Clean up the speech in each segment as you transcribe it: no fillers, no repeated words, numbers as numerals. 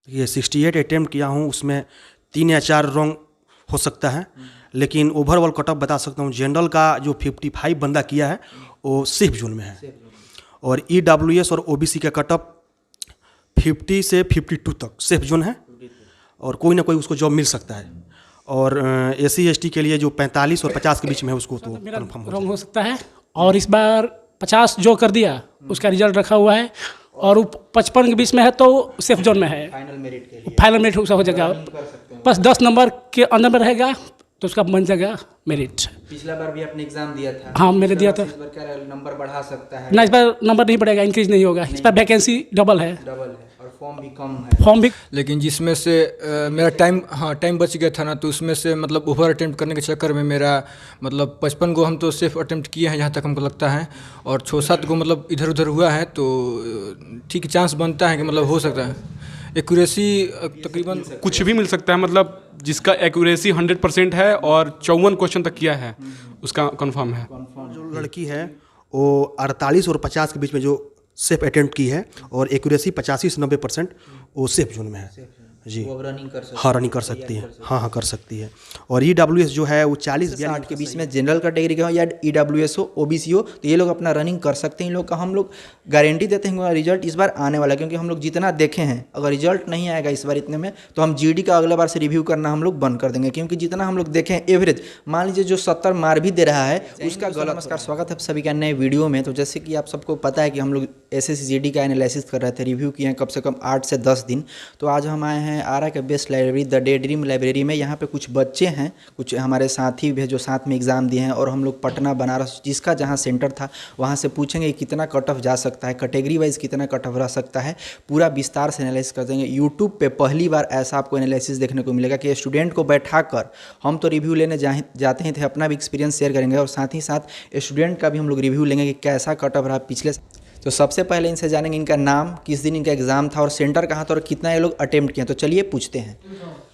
ये 68 अटेम्प्ट किया हूँ, उसमें 3 या 4 रॉन्ग हो सकता है, लेकिन ओवरऑल कट ऑफ बता सकता हूँ। जनरल का जो 55 बंदा किया है वो सेफ जोन में है, और EWS और OBC का कट ऑफ 50 से 52 तक सेफ जोन है, और कोई ना कोई उसको जॉब मिल सकता है। और SC ST के लिए जो 45 और 50 के बीच में है उसको तो कन्फर्म रॉन्ग हो सकता है। और इस बार 50 जो कर दिया उसका रिजल्ट रखा हुआ है, और 55 के बीच में है तो सेफ जोन में है। फाइनल मेरिट हो जाएगा, बस 10 नंबर के अंदर में रहेगा तो उसका बन जाएगा मेरिट। पिछला बार भी आपने एग्जाम दिया था? हाँ, मैंने दिया था। इस बार क्या नंबर बढ़ा सकता है? ना, इस बार नंबर नहीं बढ़ेगा, इंक्रीज नहीं होगा। इस बार वैकेंसी डबल है और फॉर्म भी कम है। फॉर्म भी, लेकिन जिसमें से मेरा टाइम बच गया था ना, तो उसमें से मतलब ओवर अटेम्प्ट करने के चक्कर में मेरा मतलब 55 को हम तो सेफ अटेम्प्ट किए हैं जहाँ तक हमको लगता है, और 6-7 को मतलब इधर उधर हुआ है, तो ठीक चांस बनता है कि मतलब हो सकता है। एक्यूरेसी तकरीबन कुछ भी मिल सकता है, मतलब जिसका एक्यूरेसी 100% है और 54 क्वेश्चन तक किया है उसका कंफर्म है। जो लड़की है वो 48 और 50 के बीच में जो सेफ अटेम्प्ट की है, और एक्यूरेसी 85 से 90% वो सेफ जोन में है जी। वो अब रनिंग कर सकती है? हाँ, रनिंग कर सकती है, हाँ कर सकती है। और EWS जो है वो 40-42 के बीच में जनरल कैटेगरी का हो या EWS हो, OBC हो, तो ये लोग अपना रनिंग कर सकते हैं। इन लोग का हम लोग गारंटी देते हैं रिजल्ट इस बार आने वाला है, क्योंकि हम लोग जितना देखे हैं, अगर रिजल्ट नहीं आएगा इस बार इतने में तो हम GD का अगला बार से रिव्यू करना हम लोग बंद कर देंगे, क्योंकि जितना हम लोग देखें एवरेज, मान लीजिए जो 70 मार भी दे रहा है उसका गलत। नमस्कार, स्वागत है सभी का नए वीडियो में। तो जैसे कि आप सबको पता है कि हम लोग SSC GD का एनालिसिस कर रहे थे, रिव्यू किए हैं कम से कम 8 से 10 दिन। तो आज हम आए हैं आरा के best library the day dream library में। यहाँ पे कुछ बच्चे हैं, कुछ हमारे साथी भी जो साथ में एग्ज़ाम दिए हैं, और हम लोग पटना बनारस जिसका जहाँ सेंटर था वहाँ से पूछेंगे कितना कट ऑफ जा सकता है, कैटेगरी वाइज कितना कट ऑफ रह सकता है, पूरा विस्तार से एनालिसिस कर देंगे। यूट्यूब पे पहली बार ऐसा आपको एनालिसिस देखने को मिलेगा कि स्टूडेंट को बैठा कर हम तो रिव्यू लेने जाते ही थे, अपना भी एक्सपीरियंस शेयर करेंगे, और साथ ही साथ स्टूडेंट का भी हम लोग रिव्यू लेंगे कि कैसा कट ऑफ रहा पिछले। तो सबसे पहले इनसे जानेंगे इनका नाम, किस दिन इनका एग्ज़ाम था, और सेंटर कहाँ था, और कितना ये लोग अटेम्प्ट किए। तो चलिए पूछते हैं।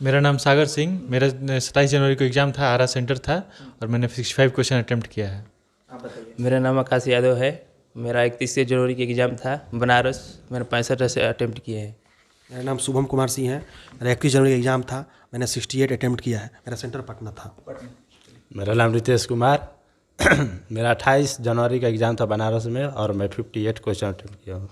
मेरा नाम सागर सिंह, मेरा 27 जनवरी को एग्ज़ाम था, आरा सेंटर था, और मैंने 65 क्वेश्चन अटेम्प्ट किया है। आप बताइए। मेरा नाम आकाश यादव है, मेरा 31 जनवरी का एग्ज़ाम था बनारस, मैंने 65 से अटेम्प्ट किए हैं। मेरा नाम शुभम कुमार सिंह है, मेरा 31 जनवरी का एग्ज़ाम था, मैंने 68 अटेम्प्ट किया है, मेरा सेंटर पटना था। मेरा नाम रितेश कुमार मेरा 28 जनवरी का एग्ज़ाम था बनारस में, और मैं 58 क्वेश्चन अटेम्प्ट किया हूँ।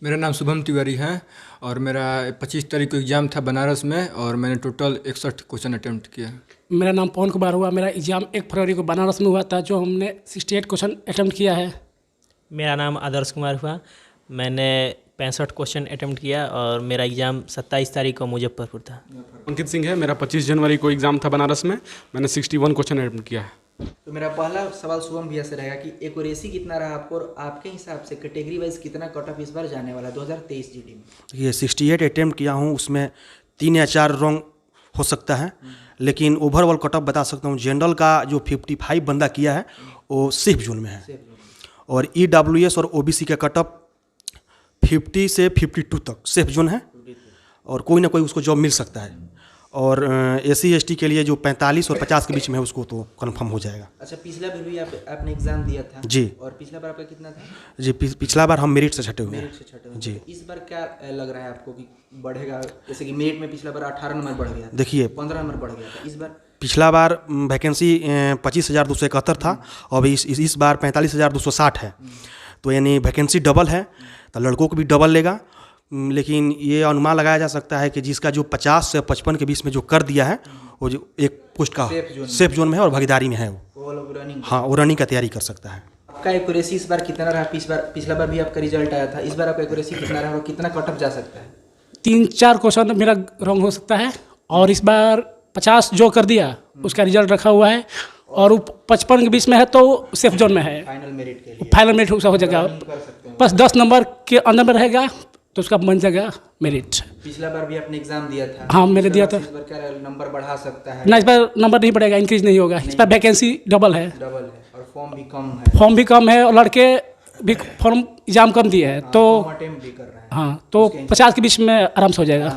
मेरा नाम शुभम तिवारी है, और मेरा 25 तारीख को एग्ज़ाम था बनारस में, और मैंने टोटल 61 क्वेश्चन अटेम्प्ट किया। मेरा नाम पवन कुमार हुआ, मेरा एग्जाम 1 फरवरी को बनारस में हुआ था, जो हमने 68 क्वेश्चन अटेम्प्ट किया है। मेरा नाम आदर्श कुमार हुआ, मैंने 65 क्वेश्चन अटेम्प्ट किया, और मेरा एग्ज़ाम 27 तारीख को मुजफ्फरपुर था। अंकित सिंह है, मेरा 25 जनवरी को एग्ज़ाम था बनारस में, मैंने 61 क्वेश्चन अटेम्प्ट किया है। तो मेरा पहला सवाल शुभम भैया से रहेगा कि एक्यूरेसी कितना रहा आपको, और आपके हिसाब से कैटेगरी वाइज कितना कट ऑफ इस बार जाने वाला है 2023 GD में? ये 68 अटेम्प्ट किया हूँ, उसमें 3 या 4 रॉन्ग हो सकता है, लेकिन ओवरऑल कट ऑफ बता सकता हूँ। जनरल का जो 55 बंदा किया है वो सेफ जोन में है, और EWS और OBC का कट ऑफ 50 से 52 तक सेफ जोन है, और कोई ना कोई उसको जॉब मिल सकता है। और SC ST के लिए जो 45 और 50 के बीच में है उसको तो कन्फर्म हो जाएगा। अच्छा, पिछला बार भी आपने एग्जाम दिया था जी, और पिछला बार आपका कितना था? जी पिछला बार हम मेरिट से छटे हुए हैं। मेरिट से छठे हुए जी। इस बार क्या लग रहा है आपको कि बढ़ेगा? जैसे कि मेरिट में पिछला बार 18 नंबर बढ़ गया था, देखिए 15 नंबर बढ़ गया था, इस बार पिछला बार वैकेंसी 25,271 था, और इस बार 45,260 है, तो यानी वैकेंसी डबल है, तो लड़कों को भी डबल लेगा। लेकिन ये अनुमान लगाया जा सकता है कि जिसका जो 50 से 55 के बीच में जो कर दिया है वो जो एक पोस्ट का सेफ जोन में है और भागीदारी में है वो रनिंग, हाँ वो रनिंग का तैयारी कर सकता है। आपका एक्यूरेसी इस बार कितना रहा? पिछला बार भी आपका रिजल्ट आया था, इस बार आपका एक्यूरेसी कितना रहा और कितना कट ऑफ जा सकता है? 3-4 क्वेश्चन मेरा रॉन्ग हो सकता है, और इस बार 50 जो कर दिया उसका रिजल्ट रखा हुआ है, और 55 के बीच में है तो सेफ जोन में है। फाइनल मेरिट हो जाएगा, बस 10 नंबर के अंदर में रहेगा तो उसका बन जाएगा मेरिट। पिछला बार भी आपने एग्जाम दिया था? हाँ, मैंने दिया था। इस बार क्या नंबर बढ़ा सकता है? ना, इस बार नंबर नहीं बढ़ेगा, इंक्रीज नहीं होगा। इस बार वैकेंसी डबल है और फॉर्म भी कम है। और लड़के भी फॉर्म एग्जाम कम दिए हैं, तो अटेम्प्ट भी कर रहे हैं। हाँ, तो 50 के बीच में आराम से हो जाएगा।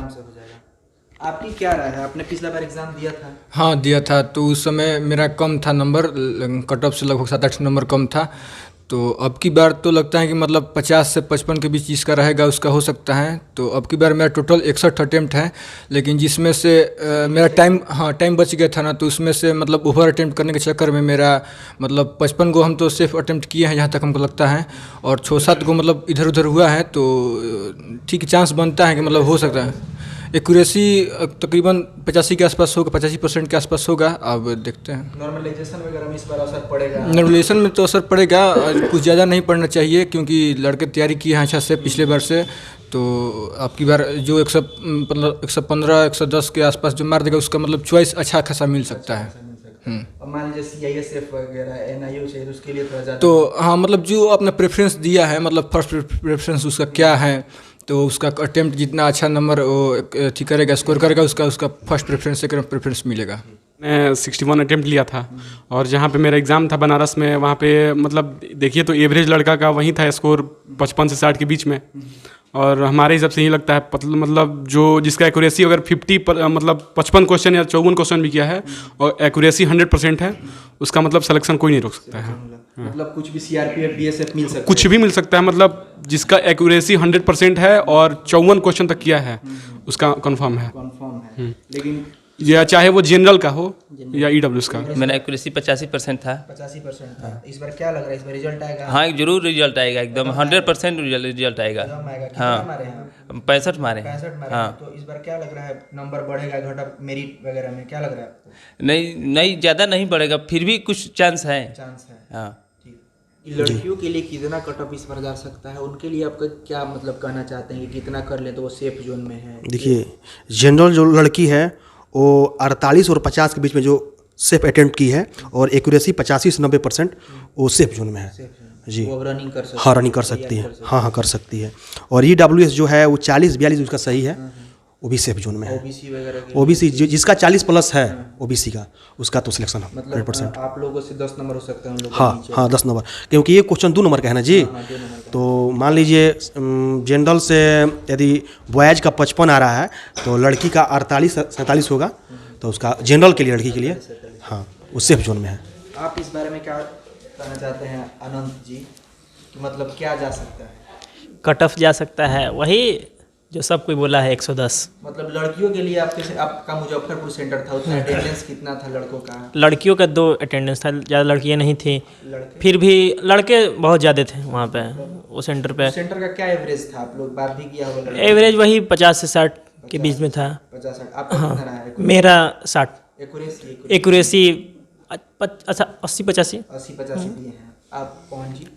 आपकी क्या राय है? आपने पिछला बार एग्जाम दिया था? हाँ दिया था, तो उस समय मेरा कम था नंबर, कट ऑफ से लगभग 7-8 नंबर कम था, तो अब की बार तो लगता है कि मतलब 50 से 55 के बीच जिसका रहेगा उसका हो सकता है। तो अब की बार मेरा टोटल 61 अटेम्प्ट है, लेकिन जिसमें से मेरा टाइम बच गया था ना, तो उसमें से मतलब ओवर अटेम्प्ट करने के चक्कर में मेरा मतलब 55 को हम तो सेफ अटेम्प्ट किए हैं जहाँ तक हमको लगता है, और 6-7 को मतलब इधर उधर हुआ है। तो ठीक चांस बनता है कि मतलब हो सकता है। एक्यूरेसी तकरीबन 85 के आसपास होगा, 85% के आसपास होगा। अब देखते हैं नॉर्मलाइजेशन वगैरह में इस बार असर पड़ेगा? नॉर्मलाइजेशन में तो असर पड़ेगा, कुछ ज़्यादा नहीं पड़ना चाहिए क्योंकि लड़के तैयारी किए हैं अच्छा से पिछले बार से। तो आपकी बार जो 115 110 के आसपास जो मार देगा उसका मतलब चॉइस अच्छा खासा मिल सकता है। अब मान लीजिए CISF वगैरह NIO चाहिए तो उसके लिए थोड़ा ज़्यादा, तो हाँ मतलब जो आपने प्रेफरेंस दिया है, मतलब फर्स्ट प्रेफरेंस उसका क्या है, तो उसका अटेम्प्ट जितना अच्छा नंबर वो ठीक करेगा, स्कोर करेगा, उसका फर्स्ट प्रेफरेंस सेकंड प्रेफरेंस मिलेगा। मैं 61 अटेम्प्ट लिया था, और जहाँ पे मेरा एग्ज़ाम था बनारस में, वहाँ पे मतलब देखिए तो एवरेज लड़का का वहीं था स्कोर 55 से 60 के बीच में। और हमारे हिसाब से यही लगता है मतलब जो जिसका एक्यूरेसी अगर 50 पर मतलब 55 क्वेश्चन या 54 क्वेश्चन भी किया है और एक्यूरेसी 100% है, उसका मतलब सिलेक्शन कोई नहीं रोक सकता है। मतलब कुछ भी CRPF BSF मिल सकता है, कुछ भी मिल सकता है, मतलब जिसका एक्यूरेसी 100% है और 54 क्वेश्चन तक किया है उसका कंफर्म है। कंफर्म है। लेकिन या चाहे वो जनरल का हो या EWS का। मेरा एक्यूरेसी 85% था। 85% था। इस बार क्या लग रहा है, इस बार रिजल्ट आएगा? हाँ जरूर रिजल्ट आएगा, एकदम 100% रिजल्ट आएगा। कितना मारे हैं? 65 मारे। 65 मारे। हाँ। तो इस बार क्या लग रहा है, नंबर बढ़ेगा घटा मेरिट वगैरह में, क्या लग रहा है आपको? नहीं ज़्यादा नहीं बढ़ेगा, फिर भी कुछ चांस है। चांस है। हाँ। लड़कियों के लिए कितना कट ऑफ इस बार जा सकता है, उनके लिए आपका क्या मतलब कहना चाहते हैं कि कितना कर लें तो वो सेफ जोन में है? देखिए, जनरल जो लड़की है वो 48 और 50 के बीच में जो सेफ अटेम्प्ट की है, और एक्यूरेसी 85 से 90% वो सेफ जोन में है जी। वो रनिंग कर सकती है? हाँ, रनिंग कर सकती है। हाँ कर सकती है। और EWS जो है वो 40-42 उसका सही है, वो भी सेफ जोन में है। OBC वगैरह के OBC जिसका 40+ है OBC का, उसका तो सिलेक्शन 100%। आप लोगों से 10 नंबर हो सकते हैं उन लोगों के नीचे। हाँ 10 नंबर, क्योंकि ये क्वेश्चन 2 नंबर का है ना जी। तो मान लीजिए जनरल से यदि बॉयज का 55 आ रहा है तो लड़की का 48-47 होगा, तो उसका जनरल के लिए, लड़की के लिए हाँ वो सेफ जोन में है। आप इस बारे में क्या कहना चाहते हैं अनंत जी, कि मतलब क्या जा सकता है? कट ऑफ जा सकता है वही जो सब कोई बोला है 110। मतलब लड़कियों के लिए आपका मुजफ्फरपुर सेंटर था, उतना अटेंडेंस कितना था लड़कों का? लड़कियों का 2 अटेंडेंस था, ज़्यादा लड़कियां नहीं थी, फिर भी लड़के बहुत ज़्यादा थे वहाँ पे वो सेंटर पे। सेंटर का क्या एवरेज था, आप लोग बात भी किया होगा? एवरेज वही 50 से 60 के बीच में था। 50-60। आपका कितना रहा है? मेरा 60। एक्यूरेसी अच्छा 80-85 दिए हैं आप? पवन जी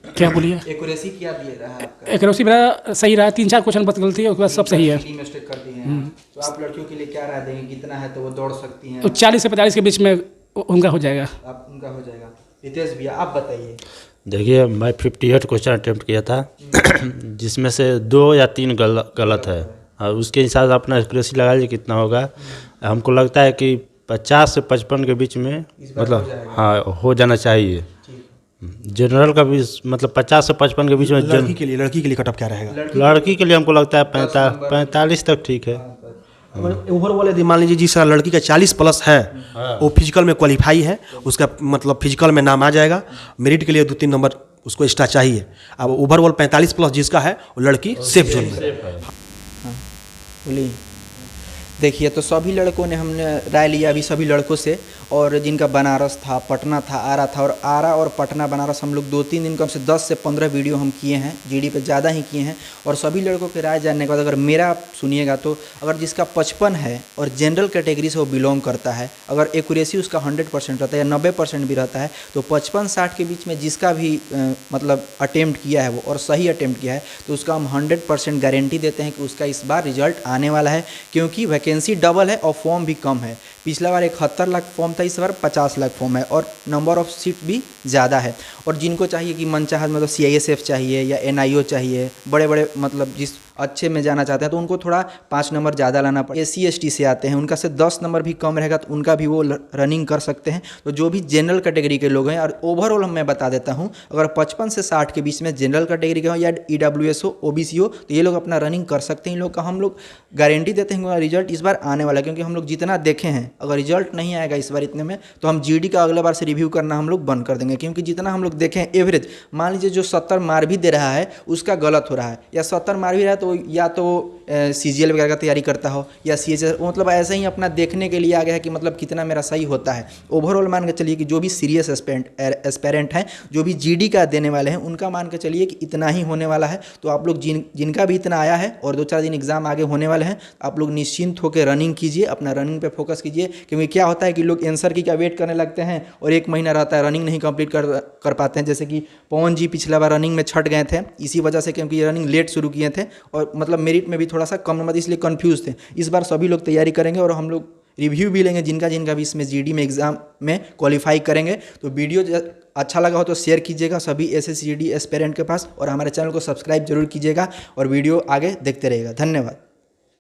क्या बोलिए? एक्यूरेसी क्या दिए रहा है आपका? एक्यूरेसी मेरा सही रहा, 3-4 क्वेश्चन बस गलती है, उसके बाद सब सही है। मिस्टेक कर दिए हैं। तो आप लड़कियों के लिए क्या राय देंगे, कितना है तो वो दौड़ सकती हैं? तो 40 से 45 के बीच में उनका हो जाएगा। आप उनका हो जाएगा। हितेश भैया आप बताइए। देखिए, मैं 58 क्वेश्चन अटेम्प्ट किया था जिसमें से 2 या 3 गलत है, और उसके हिसाब से अपना एक्यूरेसी लगा लीजिए कितना होगा। हमको लगता है कि 50 से 55 के बीच में मतलब हाँ हो जाना चाहिए। जनरल का भी मतलब 50 से 55 के बीच में। लड़की के लिए कट ऑफ क्या रहेगा? लड़की के लिए हमको लगता है 45 तक ठीक है। ओवरऑल यदि मान लीजिए जिस लड़की का 40+ है वो फिजिकल में क्वालिफाई है, उसका मतलब फिजिकल में नाम आ जाएगा, मेरिट के लिए 2-3 नंबर उसको एक्स्ट्रा चाहिए। अब ओवरऑल 45+ जिसका है वो लड़की सेफ जोन में है। बोलिए। देखिए, तो सभी लड़कों ने हमने राय लिया अभी सभी लड़कों से, और जिनका बनारस था, पटना था, आरा था, और आरा और पटना बनारस हम लोग 2-3 दिन कम से 10 से 15 वीडियो हम किए हैं, GD पे ज़्यादा ही किए हैं। और सभी लड़कों की राय जानने के बाद अगर मेरा आप सुनिएगा तो अगर जिसका 55 है और जनरल कैटेगरी से वो बिलोंग करता है, अगर एक्यूरेसी उसका 100% रहता है या 90% भी रहता है, तो 55-60 के बीच में जिसका भी मतलब अटेम्प्ट किया है वो और सही अटेम्प्ट किया है, तो उसका हम 100% गारंटी देते हैं कि उसका इस बार रिजल्ट आने वाला है। क्योंकि वैकेंसी डबल है और फॉर्म भी कम है। पिछला बार 71 लाख फॉर्म था, इस बार 50 लाख फॉर्म है, और नंबर ऑफ सीट भी ज़्यादा है। और जिनको चाहिए कि मनचाहा मतलब CISF चाहिए या NIO चाहिए, बड़े बड़े मतलब जिस अच्छे में जाना चाहते हैं तो उनको थोड़ा 5 नंबर ज़्यादा लाना पड़े। SC/ST से आते हैं, उनका से 10 नंबर भी कम रहेगा तो उनका भी वो रनिंग कर सकते हैं। तो जो भी जनरल कैटेगरी के लोग हैं, और ओवरऑल मैं बता देता हूँ, अगर 55 से 60 के बीच में जनरल कैटेगरी के हो या EWS हो, OBC हो, तो ये लोग अपना रनिंग कर सकते हैं। इन लोग का हम लोग गारंटी देते हैं रिजल्ट इस बार आने वाला है, क्योंकि हम लोग जितना देखे हैं, अगर रिजल्ट नहीं आएगा इस बार इतने में तो हम GD का अगले बार से रिव्यू करना हम लोग बंद कर देंगे। क्योंकि जितना हम लोग देखें एवरेज, मान लीजिए जो 70 मार भी दे रहा है उसका गलत हो रहा है, या 70 मार भी रहा है तो या तो CGL वगैरह का तैयारी करता हो या CHS, मतलब ऐसे ही अपना देखने के लिए आ गया है कि मतलब कितना मेरा सही होता है। ओवरऑल मान के चलिए कि जो भी सीरियस एस्पेरेंट हैं, जो भी GD का देने वाले हैं, उनका मान के चलिए कि इतना ही होने वाला है। तो आप लोग जिनका भी इतना आया है और 2-4 दिन एग्जाम आगे होने वाले हैं, आप लोग निश्चिंत होकर रनिंग कीजिए, अपना रनिंग पे फोकस कीजिए। क्योंकि क्या होता है कि लोग आंसर की का वेट करने लगते हैं और 1 महीना रहता है, रनिंग नहीं कंप्लीट कर पाते हैं। जैसे कि पवन जी पिछला बार रनिंग में छट गए थे इसी वजह से, क्योंकि रनिंग लेट शुरू किए थे और मतलब मेरिट में भी थोड़ा सा कम नंबर, इसलिए कंफ्यूज थे। इस बार सभी लोग तैयारी करेंगे और हम लोग रिव्यू भी लेंगे जिनका भी इसमें GD में एग्जाम में क्वालिफाई करेंगे। तो वीडियो अच्छा लगा हो तो शेयर कीजिएगा सभी SSC GD एस्पिरेंट के पास, और हमारे चैनल को सब्सक्राइब जरूर कीजिएगा और वीडियो आगे देखते रहिएगा। धन्यवाद।